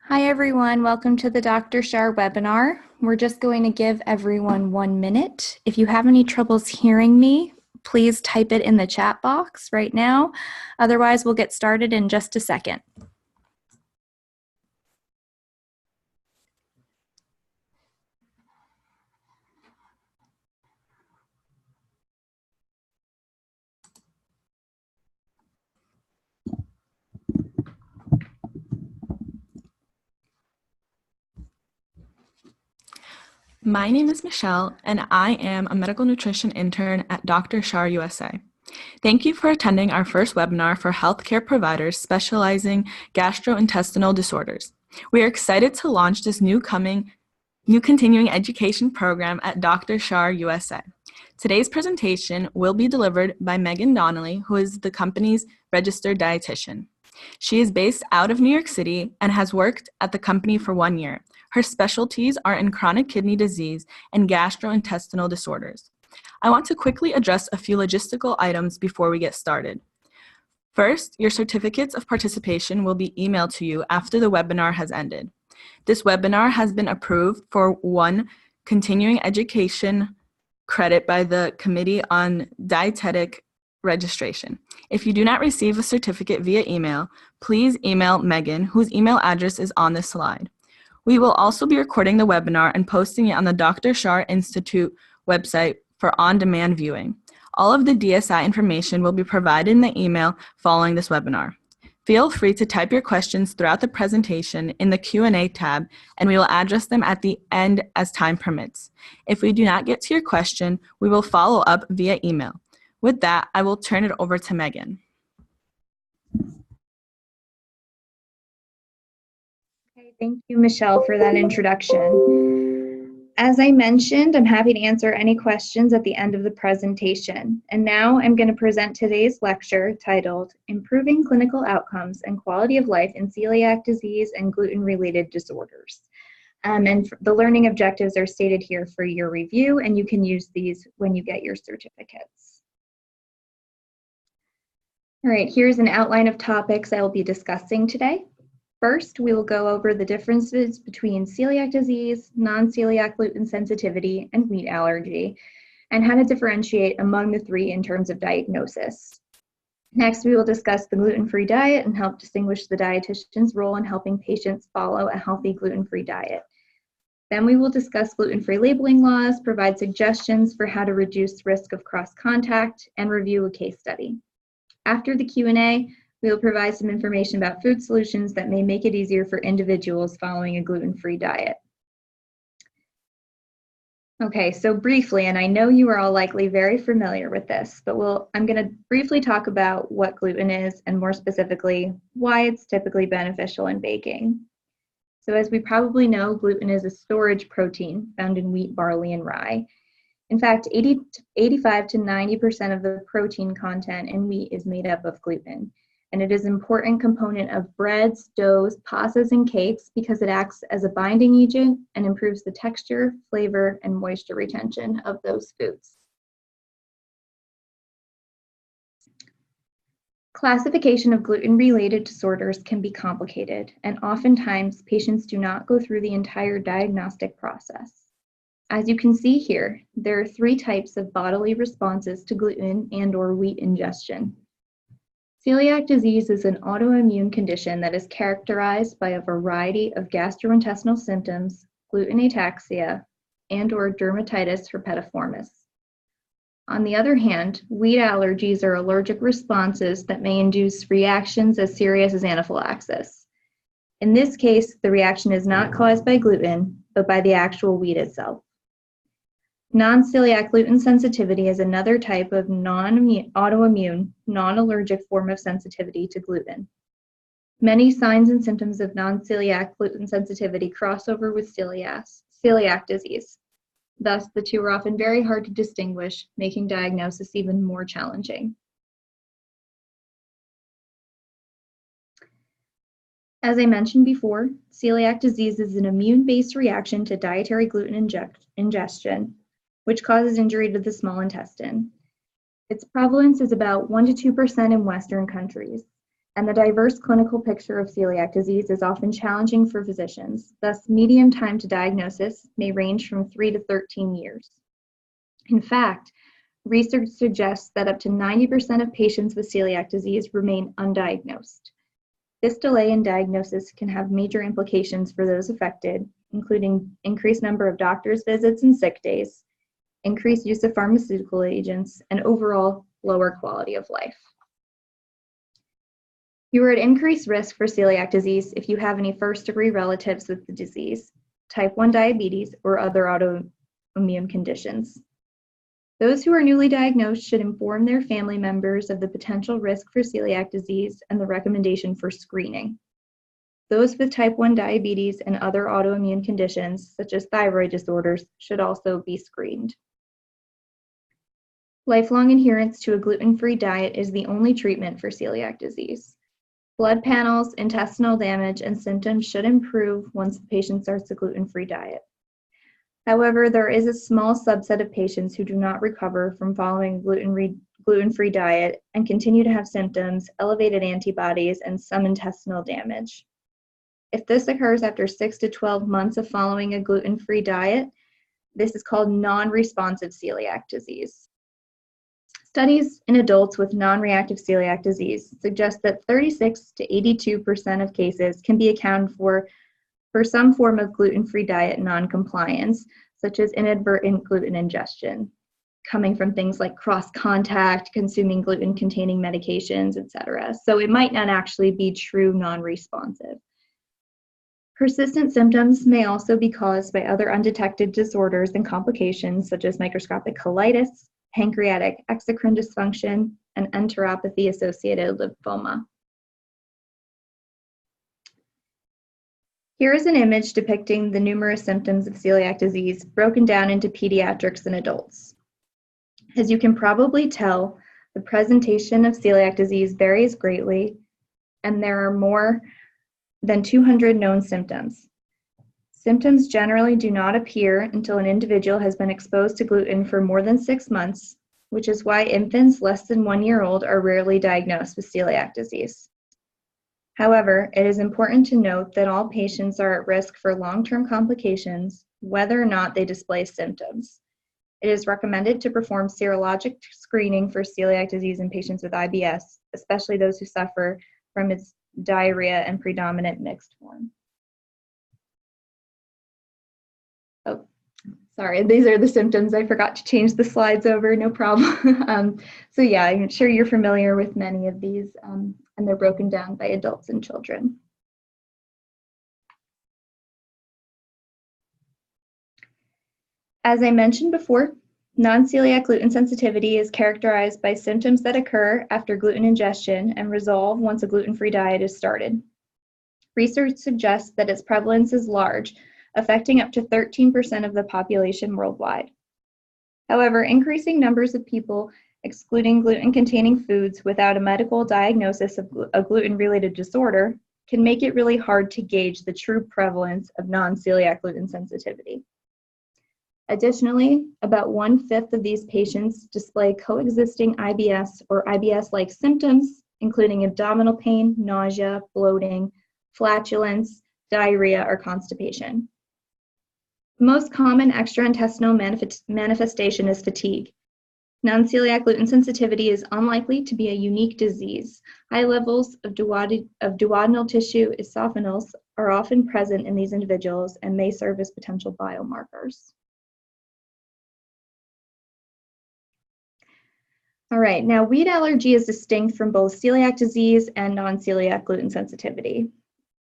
Hi everyone, welcome to the Dr. Schär webinar. We're just going to give everyone 1 minute. If you have any troubles hearing me, please type it in the chat box right now. Otherwise, we'll get started in just a second. My name is Michelle, and I am a medical nutrition intern at Dr. Schär USA. Thank you for attending our first webinar for healthcare providers specializing gastrointestinal disorders. We are excited to launch this new continuing education program at Dr. Schär USA. Today's presentation will be delivered by Meghan.Donnelly, who is the company's registered dietitian. She is based out of New York City and has worked at the company for 1 year. Her specialties are in chronic kidney disease and gastrointestinal disorders. I want to quickly address a few logistical items before we get started. First, your certificates of participation will be emailed to you after the webinar has ended. This webinar has been approved for 1 continuing education credit by the Committee on Dietetic Registration. If you do not receive a certificate via email, please email Megan, whose email address is on this slide. We will also be recording the webinar and posting it on the Dr. Schär Institute website for on-demand viewing. All of the DSI information will be provided in the email following this webinar. Feel free to type your questions throughout the presentation in the Q&A tab, and we will address them at the end as time permits. If we do not get to your question, we will follow up via email. With that, I will turn it over to Megan. Okay, thank you, Michelle, for that introduction. As I mentioned, I'm happy to answer any questions at the end of the presentation. And now I'm going to present today's lecture titled Improving Clinical Outcomes and Quality of Life in Celiac Disease and Gluten-related Disorders. And the learning objectives are stated here for your review, and you can use these when you get your certificates. All right, here's an outline of topics I will be discussing today. First, we will go over the differences between celiac disease, non-celiac gluten sensitivity, and wheat allergy, and how to differentiate among the 3 in terms of diagnosis. Next, we will discuss the gluten-free diet and help distinguish the dietitian's role in helping patients follow a healthy gluten-free diet. Then we will discuss gluten-free labeling laws, provide suggestions for how to reduce risk of cross-contact, and review a case study. After the Q&A, we will provide some information about food solutions that may make it easier for individuals following a gluten-free diet. Okay, so briefly, and I know you are all likely very familiar with this, but I'm going to briefly talk about what gluten is and more specifically, why it's typically beneficial in baking. So as we probably know, gluten is a storage protein found in wheat, barley, and rye. In fact, 85 to 90% of the protein content in wheat is made up of gluten. And it is an important component of breads, doughs, pastas, and cakes because it acts as a binding agent and improves the texture, flavor, and moisture retention of those foods. Classification of gluten-related disorders can be complicated, and oftentimes patients do not go through the entire diagnostic process. As you can see here, there are 3 types of bodily responses to gluten and/or wheat ingestion. Celiac disease is an autoimmune condition that is characterized by a variety of gastrointestinal symptoms, gluten ataxia, and/or dermatitis herpetiformis. On the other hand, wheat allergies are allergic responses that may induce reactions as serious as anaphylaxis. In this case, the reaction is not caused by gluten, but by the actual wheat itself. Non-celiac gluten sensitivity is another type of autoimmune, non-allergic form of sensitivity to gluten. Many signs and symptoms of non-celiac gluten sensitivity cross over with celiac disease. Thus, the 2 are often very hard to distinguish, making diagnosis even more challenging. As I mentioned before, celiac disease is an immune-based reaction to dietary gluten ingestion, which causes injury to the small intestine. Its prevalence is about 1 to 2% in Western countries. and the diverse clinical picture of celiac disease is often challenging for physicians. Thus, median time to diagnosis may range from 3 to 13 years. In fact, research suggests that up to 90% of patients with celiac disease remain undiagnosed. This delay in diagnosis can have major implications for those affected, including increased number of doctor's visits and sick days, increased use of pharmaceutical agents, and overall lower quality of life. You are at increased risk for celiac disease if you have any first-degree relatives with the disease, type 1 diabetes, or other autoimmune conditions. Those who are newly diagnosed should inform their family members of the potential risk for celiac disease and the recommendation for screening. Those with type 1 diabetes and other autoimmune conditions, such as thyroid disorders, should also be screened. Lifelong adherence to a gluten-free diet is the only treatment for celiac disease. Blood panels, intestinal damage, and symptoms should improve once the patient starts a gluten-free diet. However, there is a small subset of patients who do not recover from following gluten-free diet and continue to have symptoms, elevated antibodies, and some intestinal damage. If this occurs after 6 to 12 months of following a gluten-free diet, this is called non-responsive celiac disease. Studies in adults with non-reactive celiac disease suggest that 36 to 82% of cases can be accounted for some form of gluten-free diet non-compliance, such as inadvertent gluten ingestion, coming from things like cross-contact, consuming gluten-containing medications, etc. So it might not actually be true non-responsive. Persistent symptoms may also be caused by other undetected disorders and complications, such as microscopic colitis, pancreatic exocrine dysfunction, and enteropathy-associated lymphoma. Here is an image depicting the numerous symptoms of celiac disease broken down into pediatrics and adults. As you can probably tell, the presentation of celiac disease varies greatly, and there are more than 200 known symptoms. Symptoms generally do not appear until an individual has been exposed to gluten for more than 6 months, which is why infants less than 1 year old are rarely diagnosed with celiac disease. However, it is important to note that all patients are at risk for long-term complications, whether or not they display symptoms. It is recommended to perform serologic screening for celiac disease in patients with IBS, especially those who suffer from its diarrhea and predominant mixed form. Oh, sorry, these are the symptoms. I forgot to change the slides over, no problem. So yeah, I'm sure you're familiar with many of these, and they're broken down by adults and children. As I mentioned before, non-celiac gluten sensitivity is characterized by symptoms that occur after gluten ingestion and resolve once a gluten-free diet is started. Research suggests that its prevalence is large, affecting up to 13% of the population worldwide. However, increasing numbers of people excluding gluten-containing foods without a medical diagnosis of a gluten-related disorder can make it really hard to gauge the true prevalence of non-celiac gluten sensitivity. Additionally, about 1/5 of these patients display coexisting IBS or IBS-like symptoms, including abdominal pain, nausea, bloating, flatulence, diarrhea, or constipation. The most common extraintestinal manifestation is fatigue. Non-celiac gluten sensitivity is unlikely to be a unique disease. High levels of duodenal tissue eosinophils are often present in these individuals and may serve as potential biomarkers. All right, now wheat allergy is distinct from both celiac disease and non-celiac gluten sensitivity.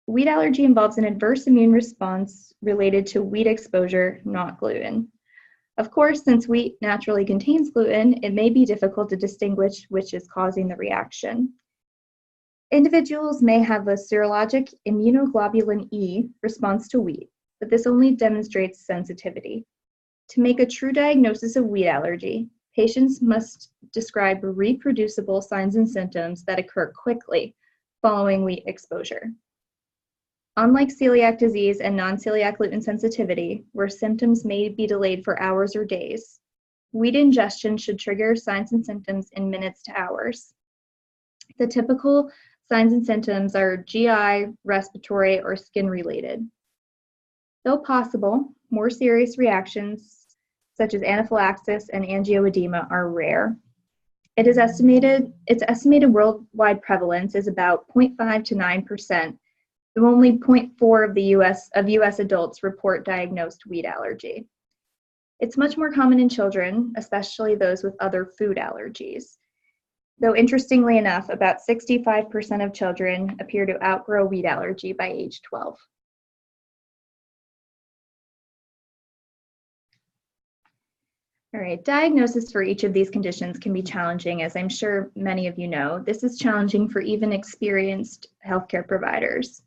Wheat allergy involves an adverse immune response related to wheat exposure, not gluten. Of course, since wheat naturally contains gluten, it may be difficult to distinguish which is causing the reaction. Individuals may have a serologic immunoglobulin E response to wheat, but this only demonstrates sensitivity. To make a true diagnosis of wheat allergy, patients must describe reproducible signs and symptoms that occur quickly following wheat exposure. Unlike celiac disease and non-celiac gluten sensitivity, where symptoms may be delayed for hours or days, wheat ingestion should trigger signs and symptoms in minutes to hours. The typical Signs and symptoms are GI, respiratory, or skin-related. Though possible, more serious reactions such as anaphylaxis and angioedema are rare. Its estimated worldwide prevalence is about 0.5 to 9%, though only 0.4 of US adults report diagnosed wheat allergy. It's much more common in children, especially those with other food allergies. Though interestingly enough, about 65% of children appear to outgrow wheat allergy by age 12. All right, diagnosis for each of these conditions can be challenging, as I'm sure many of you know. This is challenging for even experienced healthcare providers.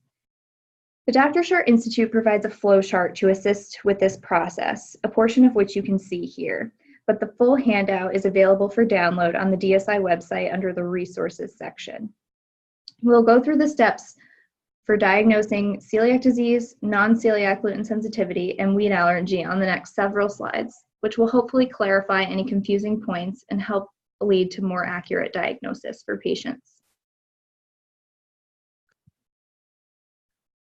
The Dr. Schär Institute provides a flow chart to assist with this process, a portion of which you can see here, but the full handout is available for download on the DSI website under the resources section. We'll go through the steps for diagnosing celiac disease, non-celiac gluten sensitivity, and wheat allergy on the next several slides, which will hopefully clarify any confusing points and help lead to more accurate diagnosis for patients.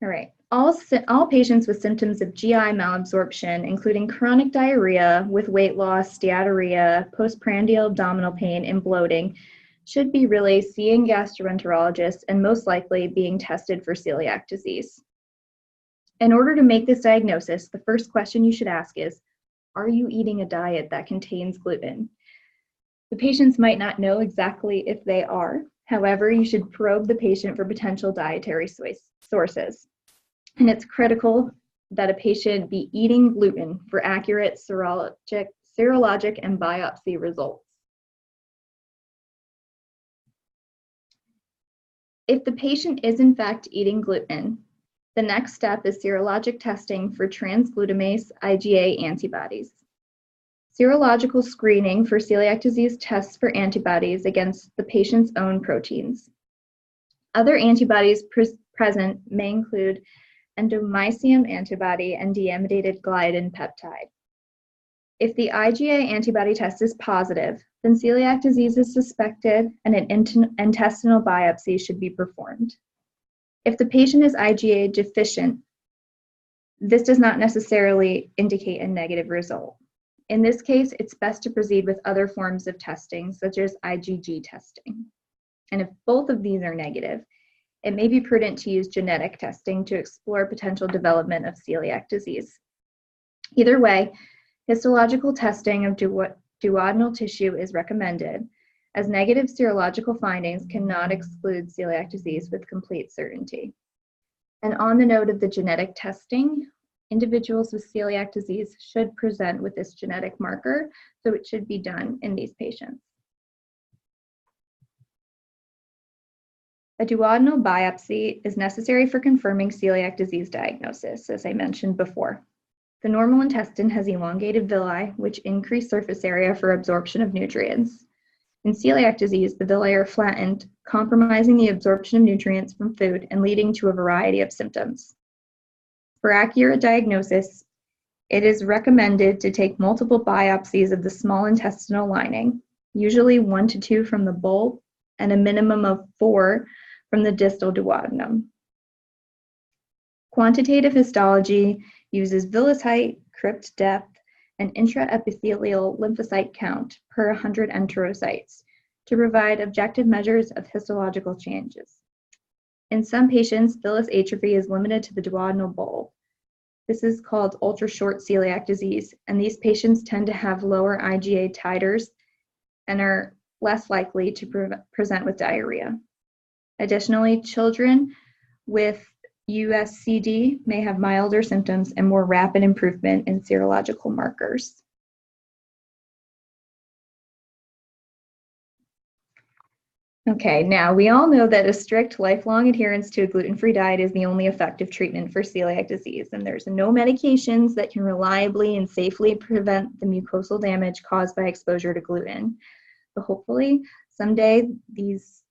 All right, all patients with symptoms of GI malabsorption, including chronic diarrhea with weight loss, steatorrhea, postprandial abdominal pain, and bloating, should be really seeing gastroenterologists and most likely being tested for celiac disease. In order to make this diagnosis, the first question you should ask is, are you eating a diet that contains gluten? The patients might not know exactly if they are. However, you should probe the patient for potential dietary sources. And it's critical that a patient be eating gluten for accurate serologic and biopsy results. If the patient is in fact eating gluten, the next step is serologic testing for transglutamase IgA antibodies. Serological screening for celiac disease tests for antibodies against the patient's own proteins. Other antibodies present may include endomysium antibody and deamidated gliadin peptide. If the IgA antibody test is positive, then celiac disease is suspected and an intestinal biopsy should be performed. If the patient is IgA deficient, this does not necessarily indicate a negative result. In this case, it's best to proceed with other forms of testing, such as IgG testing. And if both of these are negative, it may be prudent to use genetic testing to explore potential development of celiac disease. Either way, histological testing of duodenal tissue is recommended, as negative serological findings cannot exclude celiac disease with complete certainty. And on the note of the genetic testing, individuals with celiac disease should present with this genetic marker, so it should be done in these patients. A duodenal biopsy is necessary for confirming celiac disease diagnosis, as I mentioned before. The normal intestine has elongated villi, which increase surface area for absorption of nutrients. In celiac disease, the villi are flattened, compromising the absorption of nutrients from food and leading to a variety of symptoms. For accurate diagnosis, it is recommended to take multiple biopsies of the small intestinal lining, usually 1 to 2 from the bulb and a minimum of 4 from the distal duodenum. Quantitative histology uses villus height, crypt depth, and intraepithelial lymphocyte count per 100 enterocytes to provide objective measures of histological changes. In some patients, villus atrophy is limited to the duodenal bulb. This is called ultra-short celiac disease, and these patients tend to have lower IgA titers and are less likely to present with diarrhea. Additionally, children with USCD may have milder symptoms and more rapid improvement in serological markers. Okay, now we all know that a strict lifelong adherence to a gluten-free diet is the only effective treatment for celiac disease, and there's no medications that can reliably and safely prevent the mucosal damage caused by exposure to gluten. But hopefully, someday these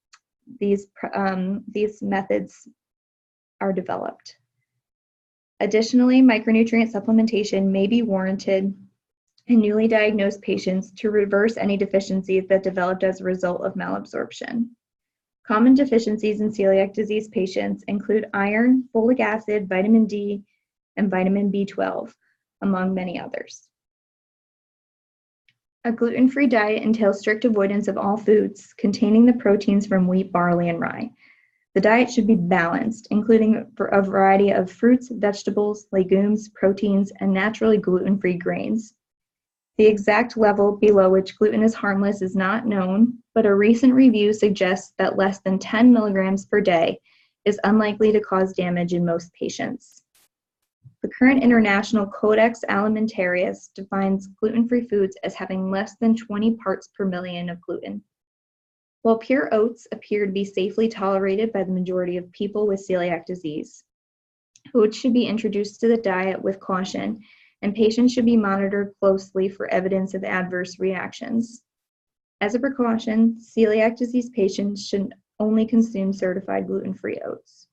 methods are developed. Additionally, micronutrient supplementation may be warranted in newly diagnosed patients to reverse any deficiencies that developed as a result of malabsorption. Common deficiencies in celiac disease patients include iron, folic acid, vitamin D, and vitamin B12, among many others. A gluten-free diet entails strict avoidance of all foods containing the proteins from wheat, barley, and rye. The diet should be balanced, including a variety of fruits, vegetables, legumes, proteins, and naturally gluten-free grains. The exact level below which gluten is harmless is not known, but a recent review suggests that less than 10 milligrams per day is unlikely to cause damage in most patients. The current International Codex Alimentarius defines gluten-free foods as having less than 20 parts per million of gluten. While pure oats appear to be safely tolerated by the majority of people with celiac disease, oats should be introduced to the diet with caution, and patients should be monitored closely for evidence of adverse reactions. As a precaution, celiac disease patients should only consume certified gluten-free oats.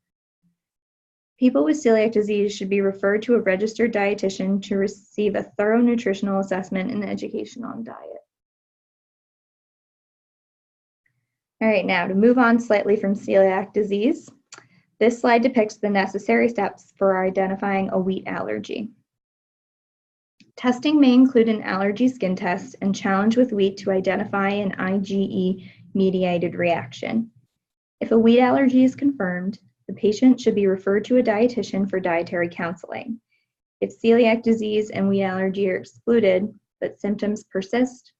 People with celiac disease should be referred to a registered dietitian to receive a thorough nutritional assessment and education on diet. All right, now to move on slightly from celiac disease, this slide depicts the necessary steps for identifying a wheat allergy. Testing may include an allergy skin test and challenge with wheat to identify an IgE-mediated reaction. If a wheat allergy is confirmed, the patient should be referred to a dietitian for dietary counseling. If celiac disease and wheat allergy are excluded, but symptoms persist,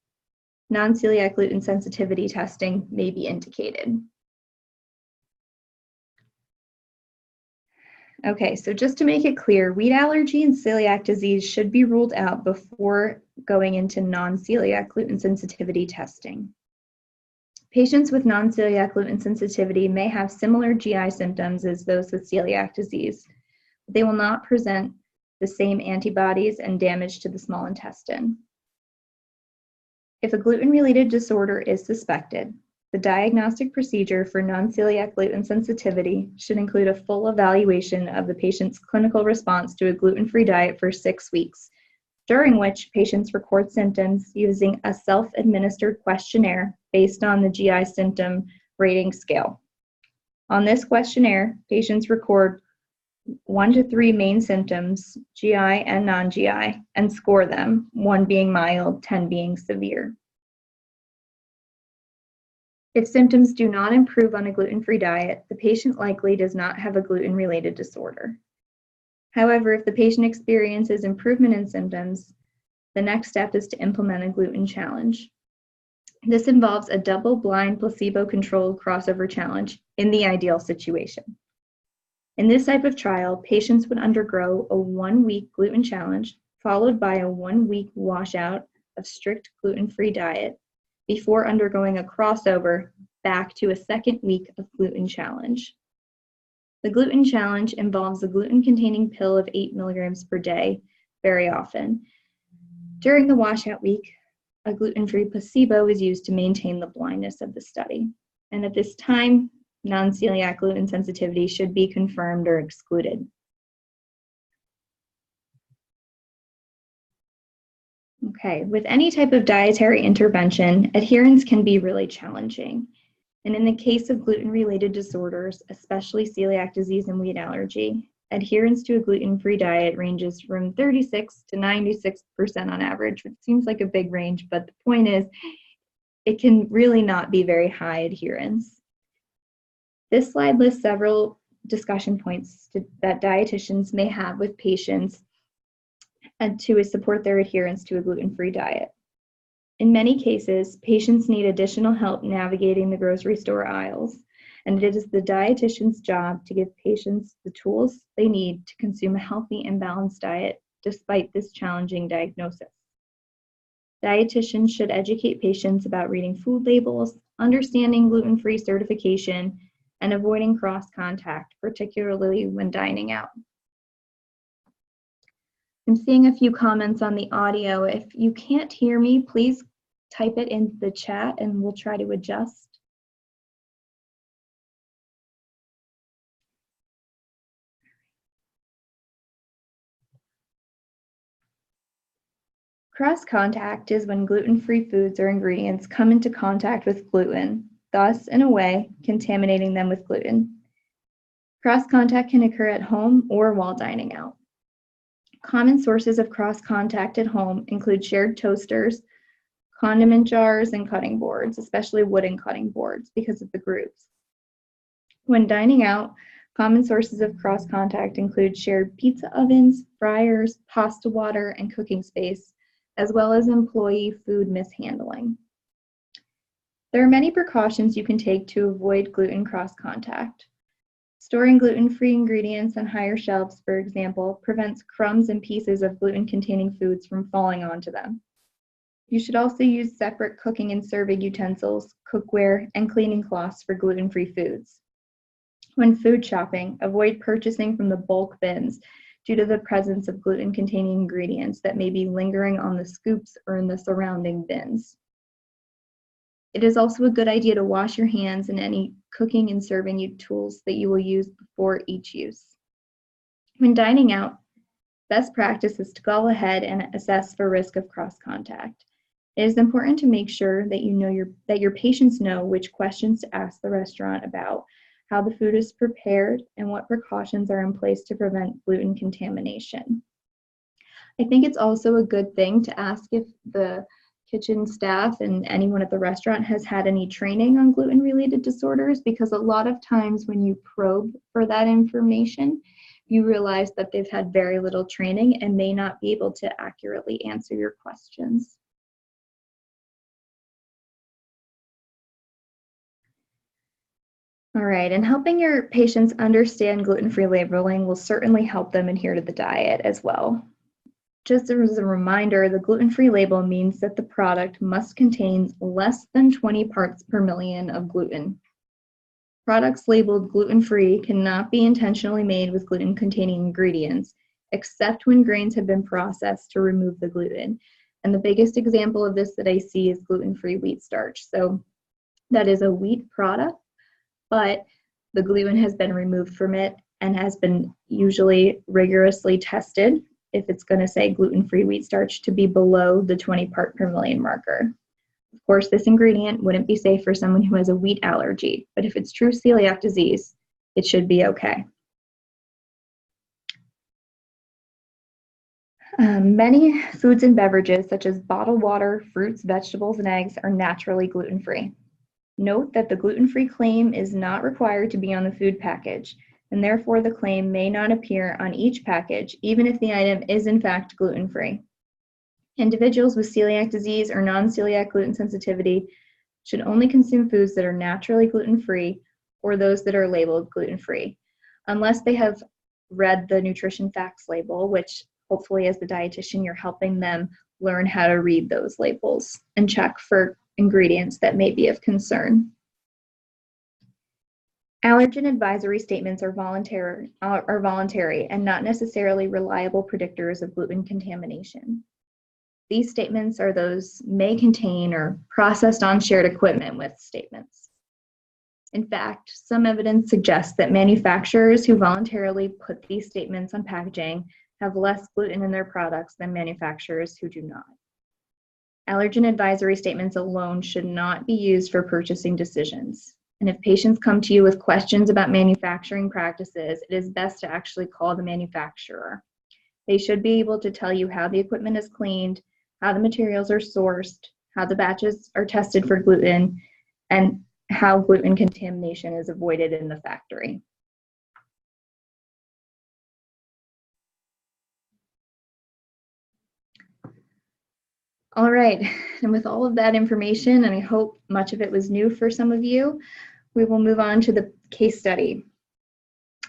non-celiac gluten sensitivity testing may be indicated. Okay, so just to make it clear, wheat allergy and celiac disease should be ruled out before going into non-celiac gluten sensitivity testing. Patients with non-celiac gluten sensitivity may have similar GI symptoms as those with celiac disease. They will not present the same antibodies and damage to the small intestine. If a gluten-related disorder is suspected, the diagnostic procedure for non-celiac gluten sensitivity should include a full evaluation of the patient's clinical response to a gluten-free diet for 6 weeks, during which patients record symptoms using a self-administered questionnaire based on the GI symptom rating scale. On this questionnaire, patients record 1 to 3 main symptoms, GI and non-GI, and score them, 1 being mild, 10 being severe. If symptoms do not improve on a gluten-free diet, the patient likely does not have a gluten-related disorder. However, if the patient experiences improvement in symptoms, the next step is to implement a gluten challenge. This involves a double-blind, placebo-controlled crossover challenge in the ideal situation. In this type of trial, patients would undergo a 1-week gluten challenge, followed by a 1-week washout of strict gluten-free diet, before undergoing a crossover back to a 2nd week of gluten challenge. The gluten challenge involves a gluten-containing pill of 8 milligrams per day very often. During the washout week, a gluten-free placebo is used to maintain the blindness of the study. And at this time, non-celiac gluten sensitivity should be confirmed or excluded. Okay, with any type of dietary intervention, adherence can be really challenging. And in the case of gluten-related disorders, especially celiac disease and wheat allergy, adherence to a gluten-free diet ranges from 36 to 96% on average, which seems like a big range, but the point is, it can really not be very high adherence. This slide lists several discussion points that dietitians may have with patients and to support their adherence to a gluten-free diet. In many cases, patients need additional help navigating the grocery store aisles, and it is the dietitian's job to give patients the tools they need to consume a healthy and balanced diet despite this challenging diagnosis. Dietitians should educate patients about reading food labels, understanding gluten-free certification, and avoiding cross-contact, particularly when dining out. I'm seeing a few comments on the audio. If you can't hear me, please type it in the chat and we'll try to adjust. Cross-contact is when gluten-free foods or ingredients come into contact with gluten. thus, in a way, contaminating them with gluten. Cross-contact can occur at home or while dining out. Common sources of cross-contact at home include shared toasters, condiment jars, and cutting boards, especially wooden cutting boards because of the grooves. When dining out, common sources of cross-contact include shared pizza ovens, fryers, pasta water, and cooking space, as well as employee food mishandling. There are many precautions you can take to avoid gluten cross-contact. Storing gluten-free ingredients on higher shelves, for example, prevents crumbs and pieces of gluten-containing foods from falling onto them. You should also use separate cooking and serving utensils, cookware, and cleaning cloths for gluten-free foods. When food shopping, avoid purchasing from the bulk bins due to the presence of gluten-containing ingredients that may be lingering on the scoops or in the surrounding bins. It is also a good idea to wash your hands and any cooking and serving tools that you will use before each use. When dining out, best practice is to go ahead and assess for risk of cross-contact. It is important to make sure that that your patients know which questions to ask the restaurant about how the food is prepared and what precautions are in place to prevent gluten contamination. I think it's also a good thing to ask if the kitchen staff and anyone at the restaurant has had any training on gluten-related disorders, because a lot of times when you probe for that information, you realize that they've had very little training and may not be able to accurately answer your questions. All right, and helping your patients understand gluten-free labeling will certainly help them adhere to the diet as well. Just as a reminder, the gluten-free label means that the product must contain less than 20 parts per million of gluten. Products labeled gluten-free cannot be intentionally made with gluten-containing ingredients, except when grains have been processed to remove the gluten. And the biggest example of this that I see is gluten-free wheat starch. So that is a wheat product, but the gluten has been removed from it and has been usually rigorously tested if it's going to say gluten-free wheat starch to be below the 20 part per million marker. Of course, this ingredient wouldn't be safe for someone who has a wheat allergy, but if it's true celiac disease, it should be okay. Many foods and beverages, such as bottled water, fruits, vegetables, and eggs, are naturally gluten-free. Note that the gluten-free claim is not required to be on the food package, and therefore the claim may not appear on each package, even if the item is in fact gluten-free. Individuals with celiac disease or non-celiac gluten sensitivity should only consume foods that are naturally gluten-free or those that are labeled gluten-free, unless they have read the nutrition facts label, which hopefully as the dietitian you're helping them learn how to read those labels and check for ingredients that may be of concern. Allergen advisory statements are voluntary and not necessarily reliable predictors of gluten contamination. These statements are those may contain or processed on shared equipment with statements. In fact, some evidence suggests that manufacturers who voluntarily put these statements on packaging have less gluten in their products than manufacturers who do not. Allergen advisory statements alone should not be used for purchasing decisions. And if patients come to you with questions about manufacturing practices, it is best to actually call the manufacturer. They should be able to tell you how the equipment is cleaned, how the materials are sourced, how the batches are tested for gluten, and how gluten contamination is avoided in the factory. All right, and with all of that information, and I hope much of it was new for some of you, we will move on to the case study.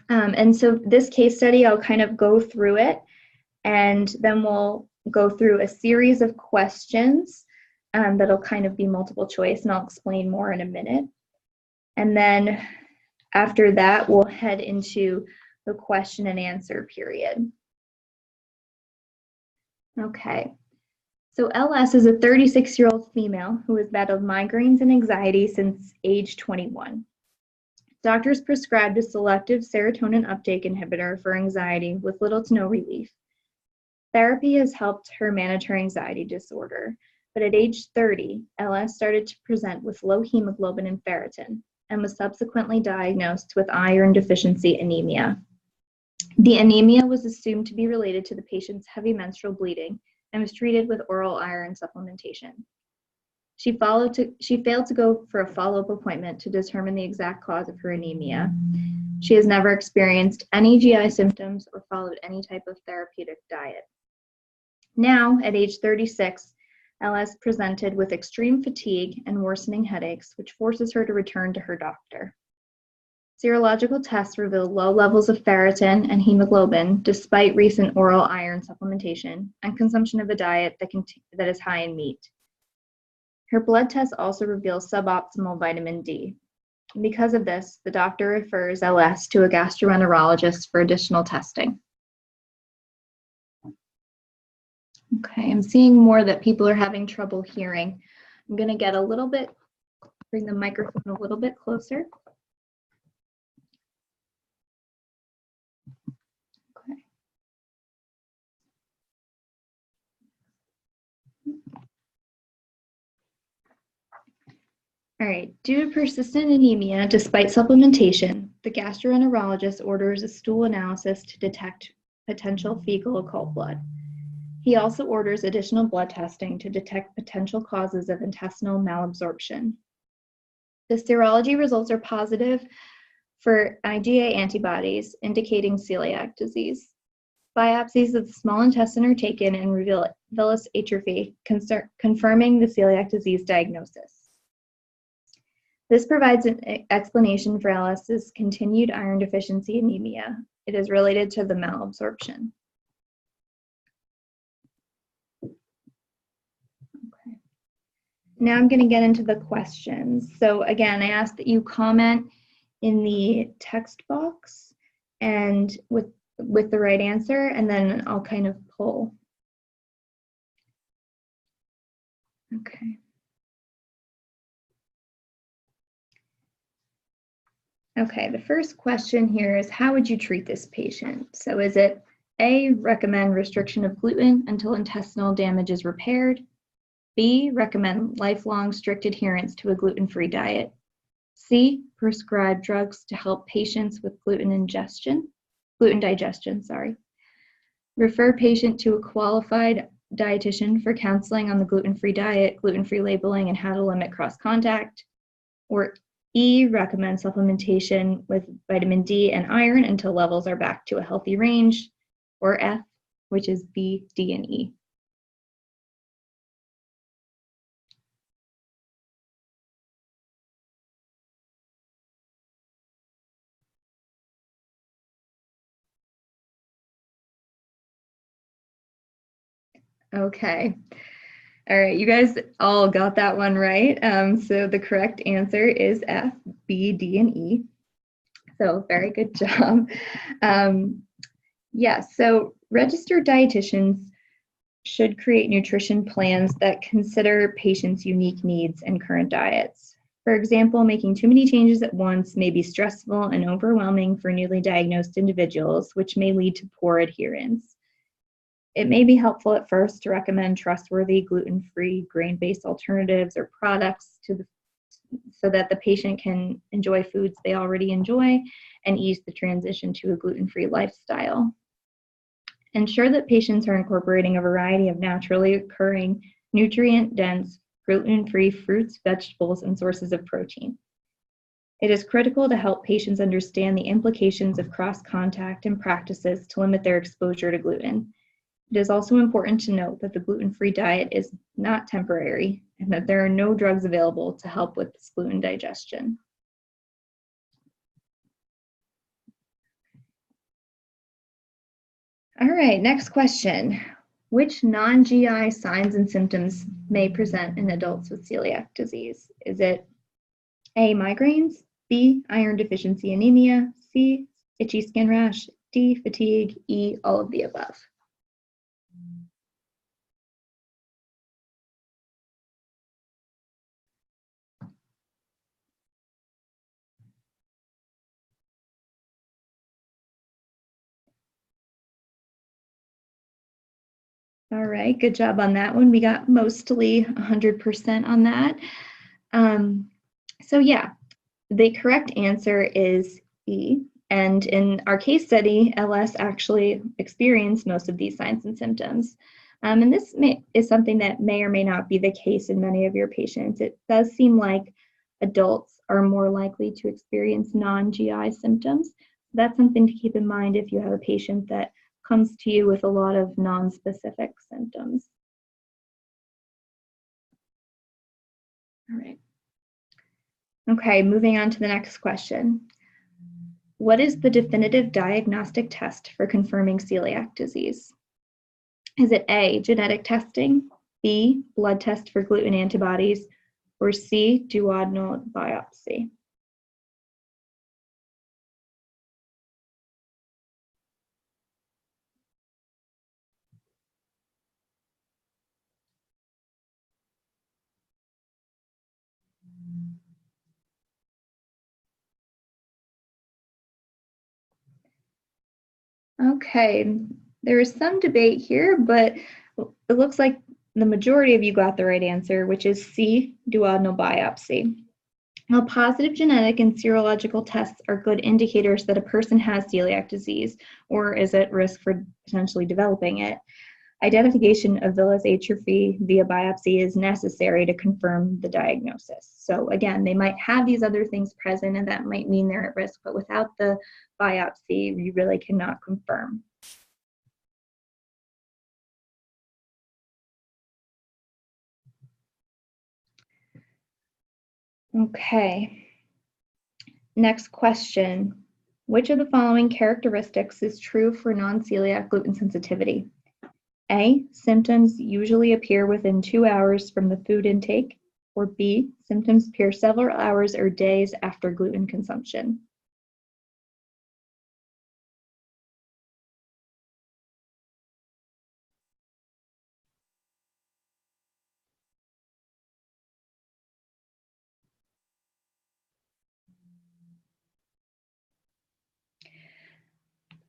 And so this case study, I'll kind of go through it, and then we'll go through a series of questions that'll kind of be multiple choice, and I'll explain more in a minute. And then after that, we'll head into the question and answer period. Okay. So LS is a 36-year-old female who has battled migraines and anxiety since age 21. Doctors prescribed a selective serotonin uptake inhibitor for anxiety with little to no relief. Therapy has helped her manage her anxiety disorder, But at age 30, LS started to present with low hemoglobin and ferritin and was subsequently diagnosed with iron deficiency anemia. The anemia was assumed to be related to the patient's heavy menstrual bleeding and was treated with oral iron supplementation. She failed to go for a follow-up appointment to determine the exact cause of her anemia. She has never experienced any GI symptoms or followed any type of therapeutic diet. Now, at age 36, LS presented with extreme fatigue and worsening headaches, which forces her to return to her doctor. Serological tests reveal low levels of ferritin and hemoglobin despite recent oral iron supplementation and consumption of a diet that is high in meat. Her blood tests also reveal suboptimal vitamin D. Because of this, the doctor refers LS to a gastroenterologist for additional testing. Okay, I'm seeing more that people are having trouble hearing. I'm going to bring the microphone a little bit closer. Okay. All right, due to persistent anemia, despite supplementation, the gastroenterologist orders a stool analysis to detect potential fecal occult blood. He also orders additional blood testing to detect potential causes of intestinal malabsorption. The serology results are positive for IgA antibodies, indicating celiac disease. Biopsies of the small intestine are taken and reveal villus atrophy, confirming the celiac disease diagnosis. This provides an explanation for LS's continued iron deficiency anemia. It is related to the malabsorption. Okay. Now I'm going to get into the questions. So again, I ask that you comment in the text box and with the right answer, and then I'll kind of pull. Okay. Okay, the first question here is, how would you treat this patient? So is it A, recommend restriction of gluten until intestinal damage is repaired? B, recommend lifelong strict adherence to a gluten-free diet? C, prescribe drugs to help patients with gluten digestion, sorry. Refer patient to a qualified dietitian for counseling on the gluten-free diet, gluten-free labeling, and how to limit cross-contact. Or E, recommend supplementation with vitamin D and iron until levels are back to a healthy range. Or F, which is B, D, and E. Okay. All right, you guys all got that one right. So the correct answer is F, B, D, and E. So very good job. So registered dietitians should create nutrition plans that consider patients' unique needs and current diets. For example, making too many changes at once may be stressful and overwhelming for newly diagnosed individuals, which may lead to poor adherence. It may be helpful at first to recommend trustworthy gluten-free, grain-based alternatives or products so that the patient can enjoy foods they already enjoy and ease the transition to a gluten-free lifestyle. Ensure that patients are incorporating a variety of naturally occurring, nutrient-dense, gluten-free fruits, vegetables, and sources of protein. It is critical to help patients understand the implications of cross-contact and practices to limit their exposure to gluten. It is also important to note that the gluten-free diet is not temporary and that there are no drugs available to help with this gluten digestion. All right, next question. Which non-GI signs and symptoms may present in adults with celiac disease? Is it A, migraines, B, iron deficiency anemia, C, itchy skin rash, D, fatigue, E, all of the above? All right, good job on that one. We got mostly 100% on that. So yeah, the correct answer is E. And in our case study, LS actually experienced most of these signs and symptoms. And this is something that may or may not be the case in many of your patients. It does seem like adults are more likely to experience non-GI symptoms. That's something to keep in mind if you have a patient that comes to you with a lot of non-specific symptoms. All right. Okay, moving on to the next question. What is the definitive diagnostic test for confirming celiac disease? Is it A, genetic testing, B, blood test for gluten antibodies, or C, duodenal biopsy? Okay, there is some debate here, but it looks like the majority of you got the right answer, which is C, duodenal biopsy. While positive genetic and serological tests are good indicators that a person has celiac disease or is at risk for potentially developing it, identification of villus atrophy via biopsy is necessary to confirm the diagnosis. So again, they might have these other things present and that might mean they're at risk, but without the biopsy, you really cannot confirm. Okay, next question. Which of the following characteristics is true for non-celiac gluten sensitivity? A, symptoms usually appear within 2 hours from the food intake, or B, symptoms appear several hours or days after gluten consumption.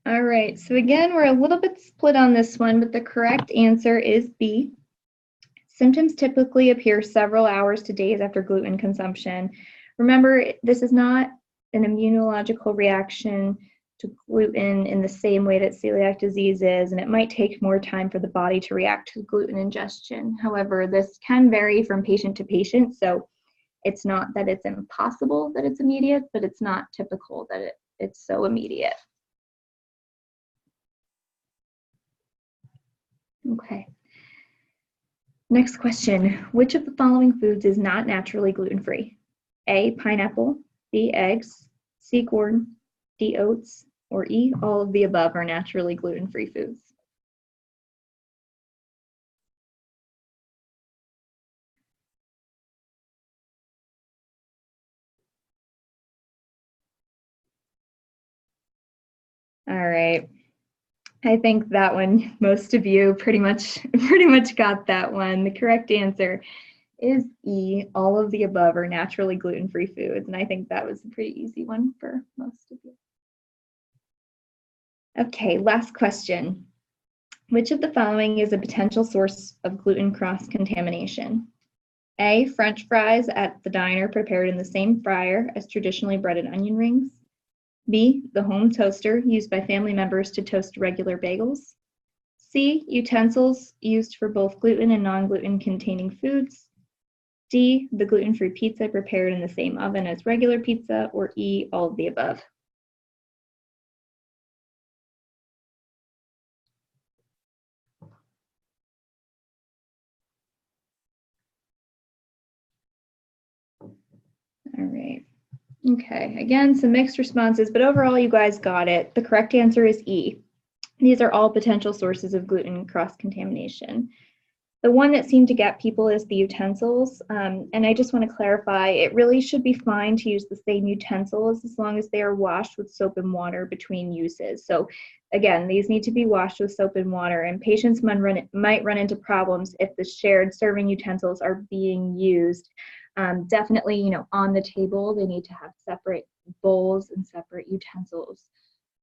All right, so again, we're a little bit split on this one, but the correct answer is B. Symptoms typically appear several hours to days after gluten consumption. Remember, this is not an immunological reaction to gluten in the same way that celiac disease is, and it might take more time for the body to react to gluten ingestion. However, this can vary from patient to patient, so it's not that it's impossible that it's immediate, but it's not typical that it's so immediate. Okay. Next question. Which of the following foods is not naturally gluten-free? A, pineapple, B, eggs, C, corn, D, oats, or E, all of the above are naturally gluten-free foods. All right. I think that one, most of you pretty much got that one. The correct answer is E, all of the above are naturally gluten-free foods. And I think that was a pretty easy one for most of you. Okay, last question. Which of the following is a potential source of gluten cross-contamination? A, French fries at the diner prepared in the same fryer as traditionally breaded onion rings. B, the home toaster used by family members to toast regular bagels. C, utensils used for both gluten and non-gluten containing foods. D, the gluten-free pizza prepared in the same oven as regular pizza, or E, all of the above. All right. Okay, again, some mixed responses, but overall you guys got it. The correct answer is E. These are all potential sources of gluten cross-contamination. The one that seemed to get people is the utensils, and I just want to clarify, it really should be fine to use the same utensils as long as they are washed with soap and water between uses. So again, these need to be washed with soap and water, and patients might run into problems if the shared serving utensils are being used. Definitely, on the table, they need to have separate bowls and separate utensils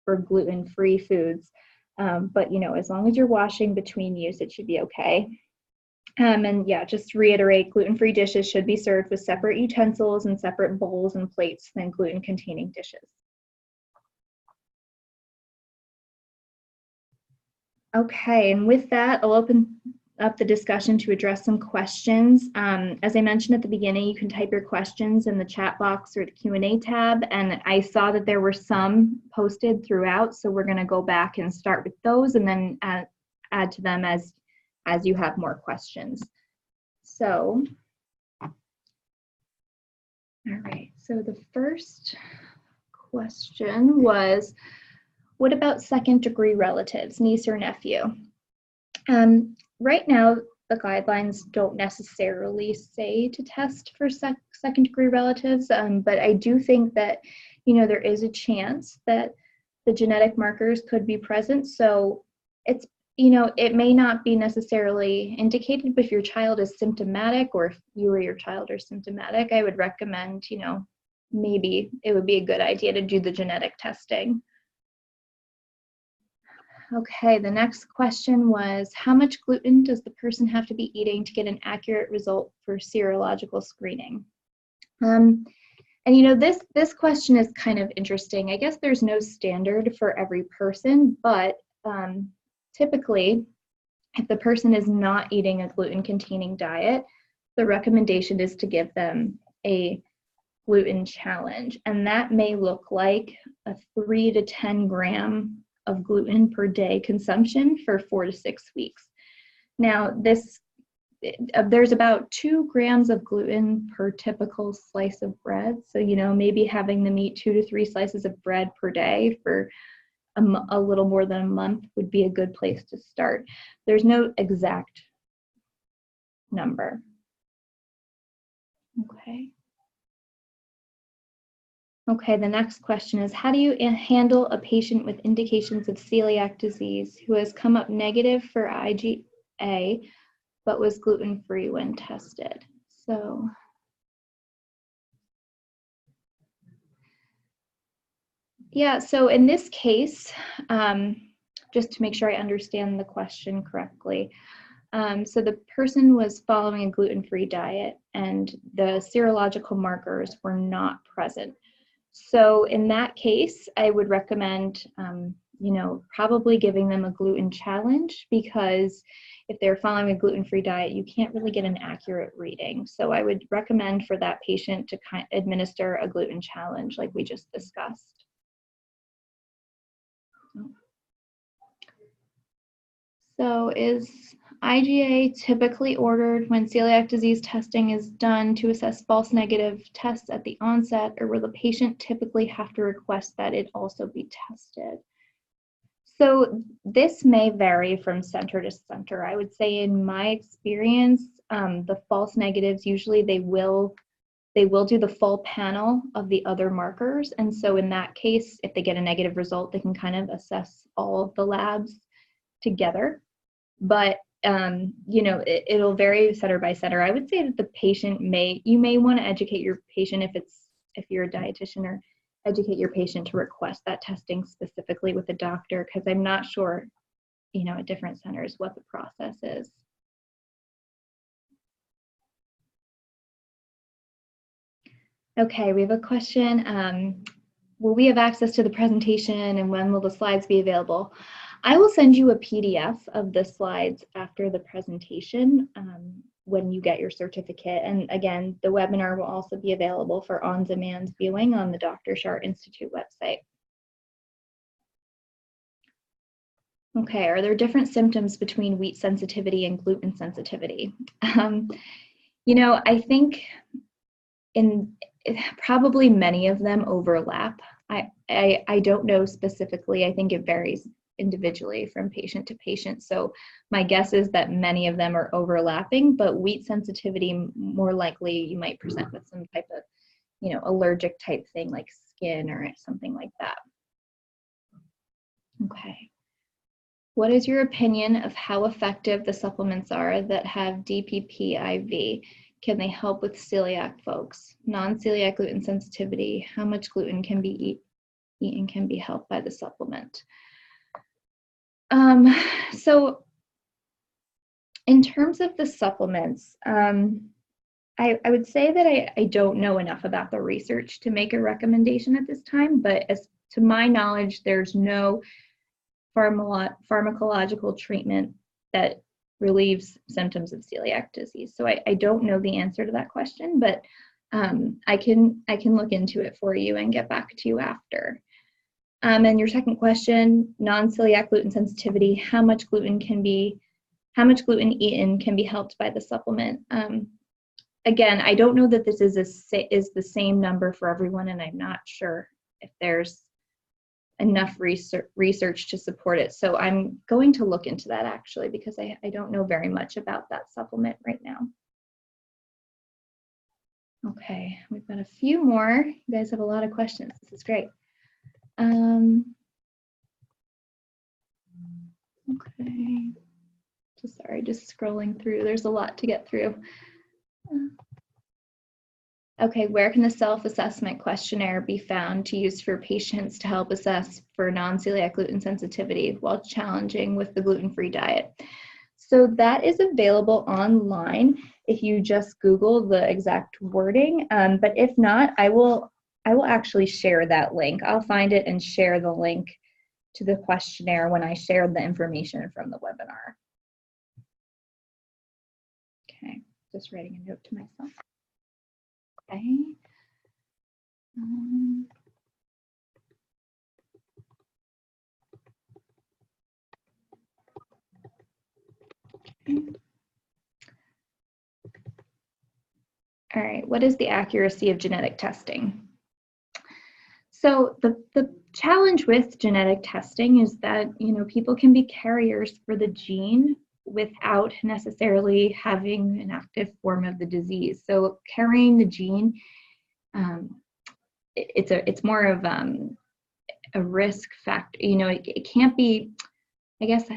for gluten-free foods. But, as long as you're washing between use, it should be okay. And yeah, just to reiterate, gluten-free dishes should be served with separate utensils and separate bowls and plates than gluten-containing dishes. Okay, and with that, I'll open up the discussion to address some questions. As I mentioned at the beginning, you can type your questions in the chat box or the Q&A tab, and I saw that there were some posted throughout, so we're going to go back and start with those and then add to them as you have more questions. So, all right, so the first question was, what about second-degree relatives, niece or nephew? Right now, the guidelines don't necessarily say to test for second-degree relatives, but I do think that, there is a chance that the genetic markers could be present. So it's, it may not be necessarily indicated, but if your child is symptomatic or if you or your child are symptomatic, I would recommend, maybe it would be a good idea to do the genetic testing. Okay, the next question was, how much gluten does the person have to be eating to get an accurate result for serological screening? And this question is kind of interesting. I guess there's no standard for every person, but typically, if the person is not eating a gluten-containing diet, the recommendation is to give them a gluten challenge, and that may look like a 3 to 10 gram of gluten per day consumption for 4 to 6 weeks. Now, there's about 2 grams of gluten per typical slice of bread. So, maybe having them eat 2 to 3 slices of bread per day for a little more than a month would be a good place to start. There's no exact number. Okay, the next question is, how do you handle a patient with indications of celiac disease who has come up negative for IgA but was gluten-free when tested? So, yeah, so in this case, just to make sure I understand the question correctly, so the person was following a gluten-free diet and the serological markers were not present. So in that case, I would recommend, probably giving them a gluten challenge, because if they're following a gluten-free diet, you can't really get an accurate reading. So I would recommend for that patient to administer a gluten challenge like we just discussed. So is IgA typically ordered when celiac disease testing is done to assess false negative tests at the onset, or will the patient typically have to request that it also be tested? So this may vary from center to center. I would say in my experience, the false negatives, usually they will do the full panel of the other markers. And so in that case, if they get a negative result, they can kind of assess all of the labs together. But it'll vary center by center. I would say that the patient you may want to educate your patient if you're a dietitian, or educate your patient to request that testing specifically with the doctor, because I'm not sure, at different centers what the process is. Okay, we have a question. Will we have access to the presentation, and when will the slides be available? I will send you a PDF of the slides after the presentation when you get your certificate. And again, the webinar will also be available for on-demand viewing on the Dr. Schär Institute website. Okay, are there different symptoms between wheat sensitivity and gluten sensitivity? I think probably many of them overlap. I don't know specifically. I think it varies individually from patient to patient. So my guess is that many of them are overlapping, but wheat sensitivity, more likely you might present with some type of, allergic type thing like skin or something like that. Okay. What is your opinion of how effective the supplements are that have DPP-IV? Can they help with celiac folks? Non-celiac gluten sensitivity, how much gluten can be eaten can be helped by the supplement? So in terms of the supplements, I would say that I don't know enough about the research to make a recommendation at this time, but as to my knowledge, there's no pharmacological treatment that relieves symptoms of celiac disease. So I don't know the answer to that question, but I can look into it for you and get back to you after. And your second question, non-celiac gluten sensitivity, how much gluten eaten can be helped by the supplement? Again, I don't know that this is the same number for everyone, and I'm not sure if there's enough research to support it. So I'm going to look into that actually, because I don't know very much about that supplement right now. Okay, we've got a few more. You guys have a lot of questions. This is great. Okay, just scrolling through. There's a lot to get through. Okay, where can the self-assessment questionnaire be found to use for patients to help assess for non-celiac gluten sensitivity while challenging with the gluten-free diet? So that is available online if you just Google the exact wording, but if not, I will actually share that link. I'll find it and share the link to the questionnaire when I share the information from the webinar. Okay, just writing a note to myself. Okay. Okay. All right, what is the accuracy of genetic testing? So the challenge with genetic testing is that, you know, people can be carriers for the gene without necessarily having an active form of the disease. So carrying the gene, it's more of a risk factor. You know, it can't be, I guess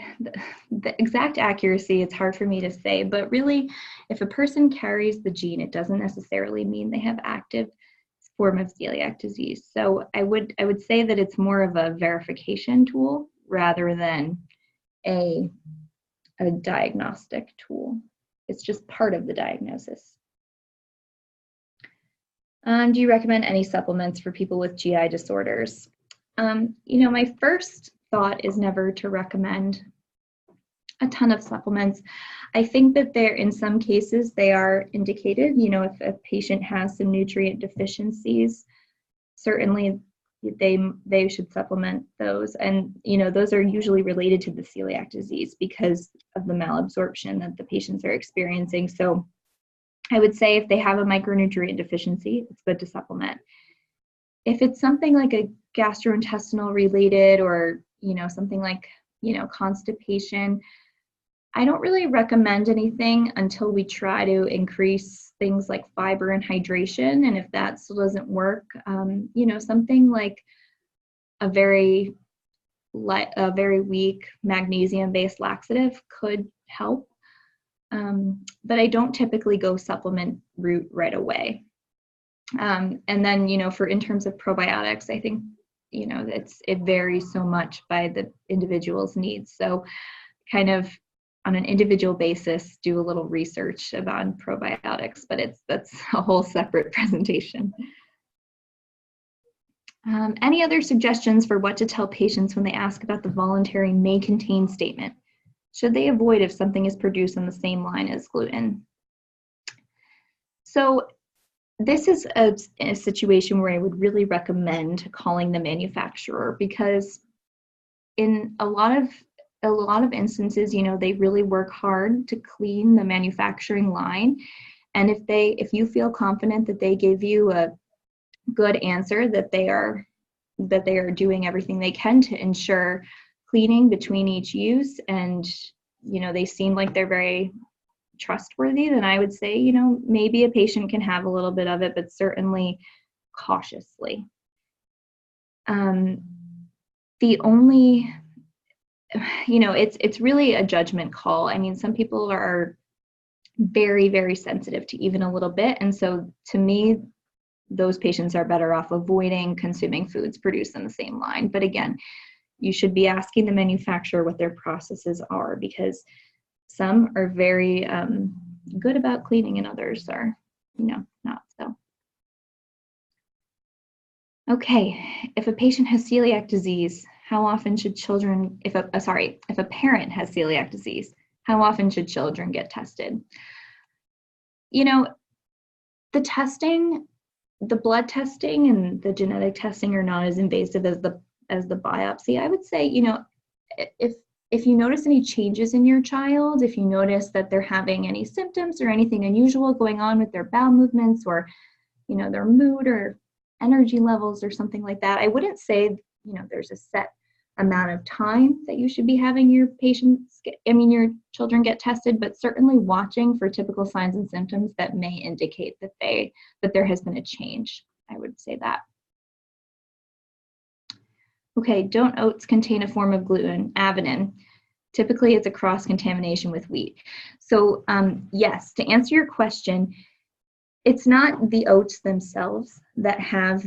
the exact accuracy, it's hard for me to say, but really if a person carries the gene, it doesn't necessarily mean they have active form of celiac disease. So I would say that it's more of a verification tool rather than a diagnostic tool. It's just part of the diagnosis. Do you recommend any supplements for people with GI disorders? You know, my first thought is never to recommend a ton of supplements. I think that in some cases they are indicated. You know, if a patient has some nutrient deficiencies, certainly they should supplement those. And, you know, those are usually related to the celiac disease because of the malabsorption that the patients are experiencing. So I would say if they have a micronutrient deficiency, it's good to supplement. If it's something like a gastrointestinal related or, you know, something like, you know, constipation, I don't really recommend anything until we try to increase things like fiber and hydration. And if that still doesn't work, you know, something like a very weak magnesium-based laxative could help. But I don't typically go supplement route right away. And then, you know, in terms of probiotics, I think, you know, it varies so much by the individual's needs. So kind of on an individual basis, do a little research about probiotics, but that's a whole separate presentation. Any other suggestions for what to tell patients when they ask about the voluntary may contain statement? Should they avoid if something is produced on the same line as gluten? So this is a situation where I would really recommend calling the manufacturer, because in a lot of instances, you know, they really work hard to clean the manufacturing line. And if you feel confident that they give you a good answer, that they are doing everything they can to ensure cleaning between each use, and, you know, they seem like they're very trustworthy, then I would say, you know, maybe a patient can have a little bit of it, but certainly cautiously. The only, you know, it's really a judgment call. I mean, some people are very, very sensitive to even a little bit. And so to me, those patients are better off avoiding consuming foods produced on the same line. But again, you should be asking the manufacturer what their processes are, because some are very good about cleaning and others are, not so. Okay, if a patient has celiac disease, how often should children, if a parent has celiac disease, how often should children get tested? The testing, the blood testing and the genetic testing are not as invasive as the biopsy. I would say, if you notice any changes in your child, if you notice that they're having any symptoms or anything unusual going on with their bowel movements or, their mood or energy levels or something like that, I wouldn't say, there's a set amount of time that you should be having your your children get tested, but certainly watching for typical signs and symptoms that may indicate that there has been a change. I would say that. Okay, don't oats contain a form of gluten, adenine? Typically, it's a cross-contamination with wheat. So yes, to answer your question, it's not the oats themselves that have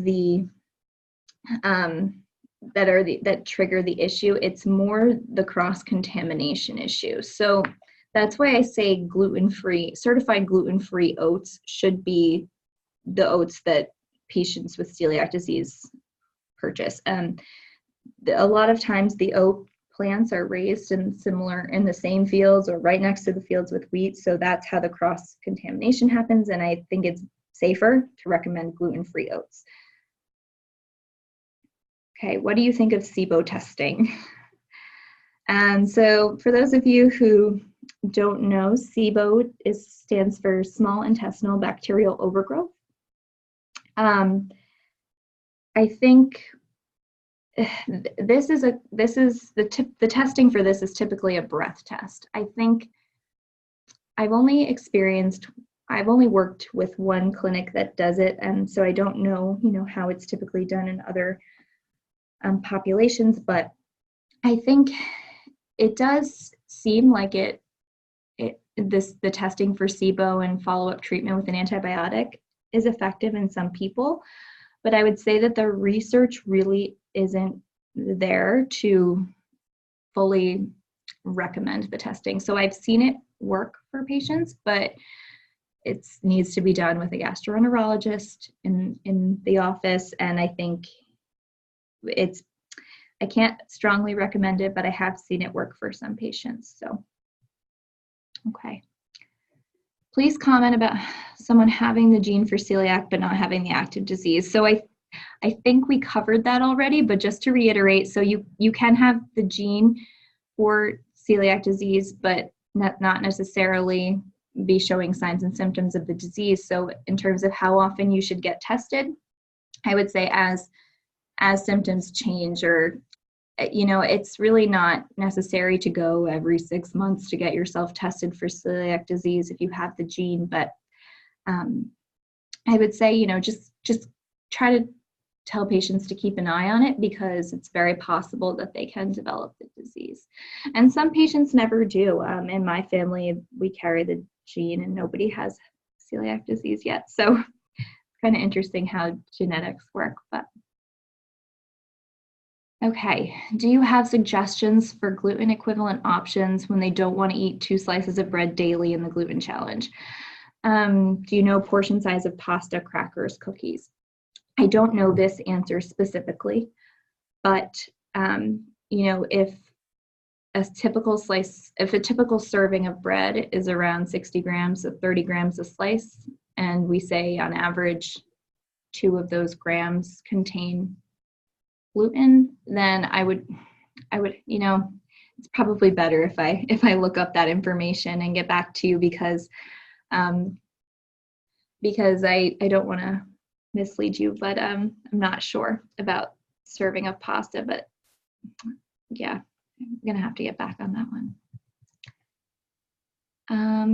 that trigger the issue. It's more the cross-contamination issue. So that's why I say certified gluten-free oats should be the oats that patients with celiac disease purchase. A lot of times the oat plants are raised in the same fields or right next to the fields with wheat. So that's how the cross-contamination happens. And I think it's safer to recommend gluten-free oats. Okay, what do you think of SIBO testing? And so for those of you who don't know, SIBO stands for small intestinal bacterial overgrowth. I think the testing for this is typically a breath test. I think I've only worked with one clinic that does it, and so I don't know, how it's typically done in other populations, but I think it does seem like the testing for SIBO and follow-up treatment with an antibiotic is effective in some people, but I would say that the research really isn't there to fully recommend the testing. So I've seen it work for patients, but it needs to be done with a gastroenterologist in the office, and I think I can't strongly recommend it, but I have seen it work for some patients. So, okay. Please comment about someone having the gene for celiac but not having the active disease. So I think we covered that already, but just to reiterate, so you can have the gene for celiac disease, but not necessarily be showing signs and symptoms of the disease. So in terms of how often you should get tested, I would say as symptoms change, or it's really not necessary to go every 6 months to get yourself tested for celiac disease if you have the gene, but I would say, just try to tell patients to keep an eye on it, because it's very possible that they can develop the disease. And some patients never do. In my family, we carry the gene and nobody has celiac disease yet. So it's kind of interesting how genetics work, but. Okay, do you have suggestions for gluten equivalent options when they don't want to eat 2 slices of bread daily in the gluten challenge? Do you know portion size of pasta, crackers, cookies? I don't know this answer specifically, but if a typical serving of bread is around 60 grams to 30 grams a slice, and we say on average 2 of those grams contain gluten, then I would, it's probably better if I look up that information and get back to you, because I don't want to mislead you, but I'm not sure about serving of pasta, but yeah, I'm gonna have to get back on that one.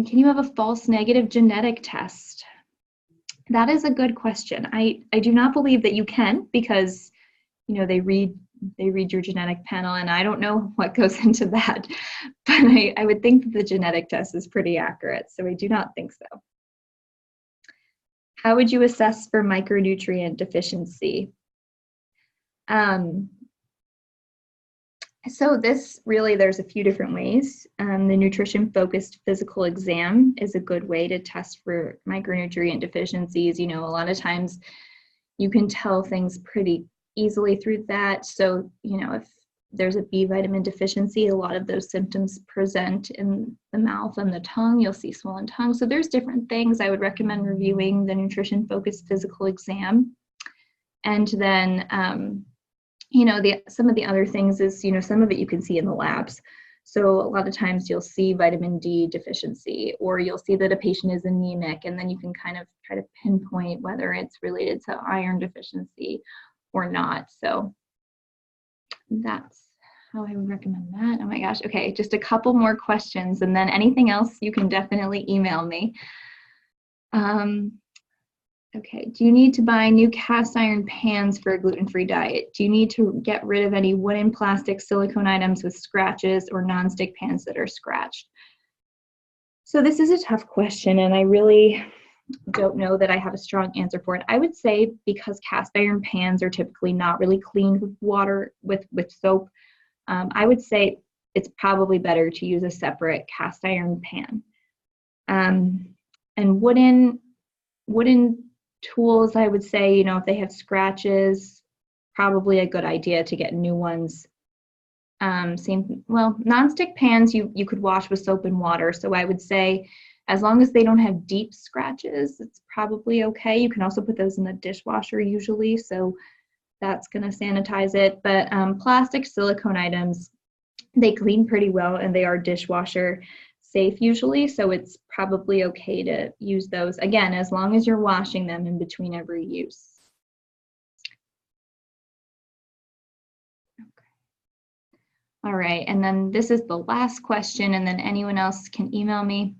Can you have a false negative genetic test? That is a good question. I do not believe that you can, because they read your genetic panel, and I don't know what goes into that, but I would think that the genetic test is pretty accurate, so I do not think so. How would you assess for micronutrient deficiency? So this really, there's a few different ways. The nutrition-focused physical exam is a good way to test for micronutrient deficiencies. You know, a lot of times you can tell things pretty easily through that. So, you know, if there's a B vitamin deficiency, a lot of those symptoms present in the mouth and the tongue. You'll see swollen tongue. So there's different things. I would recommend reviewing the nutrition-focused physical exam. And then, you know, some of the other things is, you know, some of it you can see in the labs. So a lot of times you'll see vitamin D deficiency, or you'll see that a patient is anemic, and then you can kind of try to pinpoint whether it's related to iron deficiency or not. So that's how I would recommend that. Oh my gosh. Okay, just a couple more questions, and then anything else you can definitely email me. Okay, do you need to buy new cast iron pans for a gluten-free diet? Do you need to get rid of any wooden, plastic, silicone items with scratches, or nonstick pans that are scratched? So this is a tough question, and I really don't know that I have a strong answer for it. I would say because cast iron pans are typically not really cleaned with water, with soap, I would say it's probably better to use a separate cast iron pan. And wooden tools, I would say, you know, if they have scratches, probably a good idea to get new ones. Nonstick pans you could wash with soap and water. So I would say as long as they don't have deep scratches, it's probably okay. You can also put those in the dishwasher usually, so that's going to sanitize it. But plastic, silicone items, they clean pretty well, and they are dishwasher safe usually, so it's probably okay to use those, again, as long as you're washing them in between every use. Okay. All right, and then this is the last question, and then anyone else can email me.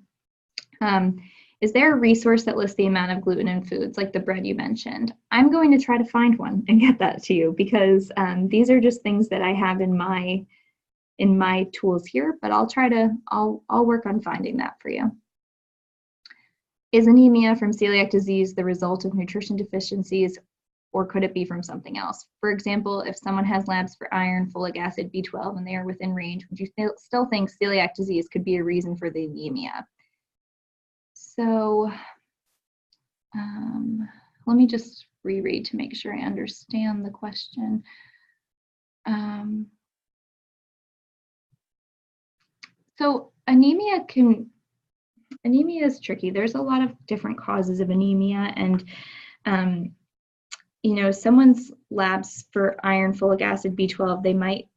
Is there a resource that lists the amount of gluten in foods, like the bread you mentioned? I'm going to try to find one and get that to you, because these are just things that I have in my tools here, but I'll work on finding that for you. Is anemia from celiac disease the result of nutrition deficiencies, or could it be from something else? For example, if someone has labs for iron, folic acid, B12, and they are within range, would you still think celiac disease could be a reason for the anemia? So let me just reread to make sure I understand the question. So anemia is tricky. There's a lot of different causes of anemia, and you know, someone's labs for iron, folic acid, B12,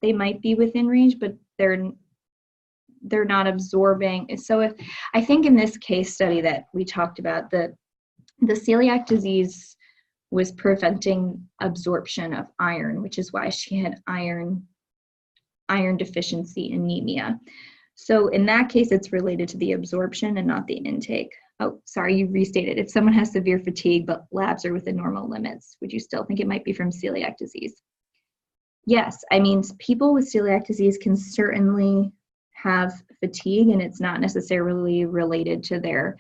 they might be within range, but they're not absorbing. So I think in this case study that we talked about, the celiac disease was preventing absorption of iron, which is why she had iron deficiency anemia. So in that case, it's related to the absorption and not the intake. Oh, sorry, you restated. If someone has severe fatigue but labs are within normal limits, would you still think it might be from celiac disease? Yes, I mean, people with celiac disease can certainly have fatigue, and it's not necessarily related to their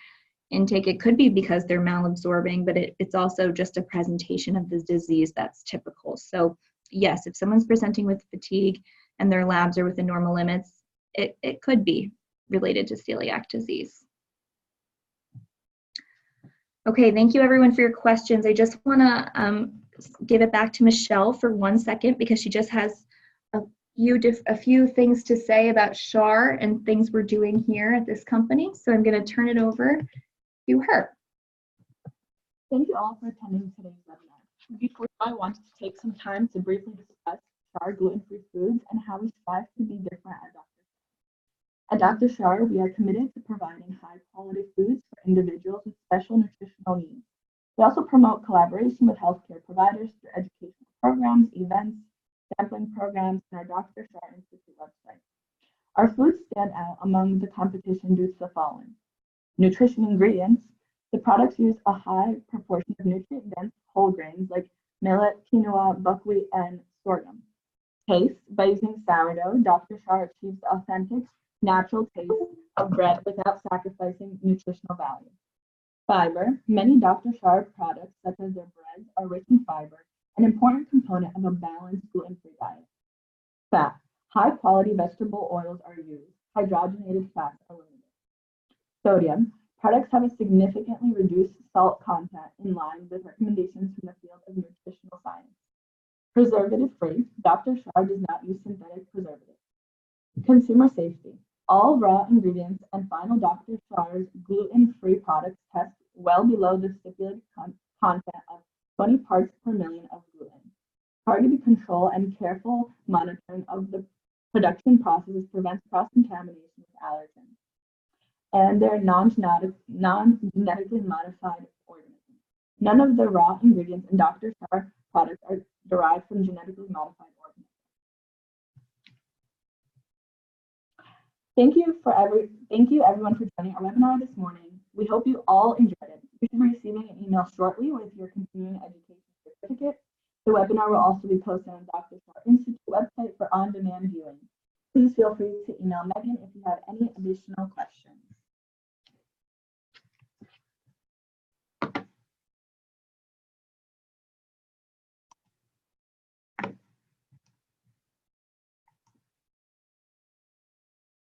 intake. It could be because they're malabsorbing, but it's also just a presentation of the disease that's typical. So yes, if someone's presenting with fatigue and their labs are within normal limits, it could be related to celiac disease. Okay, thank you everyone for your questions. I just want to give it back to Michelle for 1 second, because she just has a few things to say about Schär and things we're doing here at this company. So I'm going to turn it over to her. Thank you all for attending today's webinar. Before I wanted to take some time to briefly discuss Schär gluten-free foods and how we strive to be different at Dr. At Dr. Schär, we are committed to providing high-quality foods for individuals with special nutritional needs. We also promote collaboration with healthcare providers through educational programs, events, sampling programs, and our Dr. Schär Institute website. Our foods stand out among the competition due to the following. Nutrition ingredients. The products use a high proportion of nutrient-dense whole grains like millet, quinoa, buckwheat, and sorghum. Taste. By using sourdough, Dr. Schär achieves the authentic, natural taste of bread without sacrificing nutritional value. Fiber. Many Dr. Schär products, such as their breads, are rich in fiber, an important component of a balanced gluten-free diet. Fat. High-quality vegetable oils are used. Hydrogenated fats are limited. Sodium. Products have a significantly reduced salt content in line with recommendations from the field of nutritional science. Preservative-free. Dr. Schär does not use synthetic preservatives. Consumer safety. All raw ingredients and final Dr. Schär's gluten-free products test well below the stipulated content of 20 parts per million of gluten. Targeted control and careful monitoring of the production processes prevents cross-contamination with allergens. And they're non-genetically modified organisms. None of the raw ingredients in Dr. Schär products are derived from genetically modified organisms. Thank you everyone for joining our webinar this morning. We hope you all enjoyed it. You should be receiving an email shortly with your continuing education certificate. The webinar will also be posted on Dr. Schär Institute website for on-demand viewing. Please feel free to email Megan if you have any additional questions.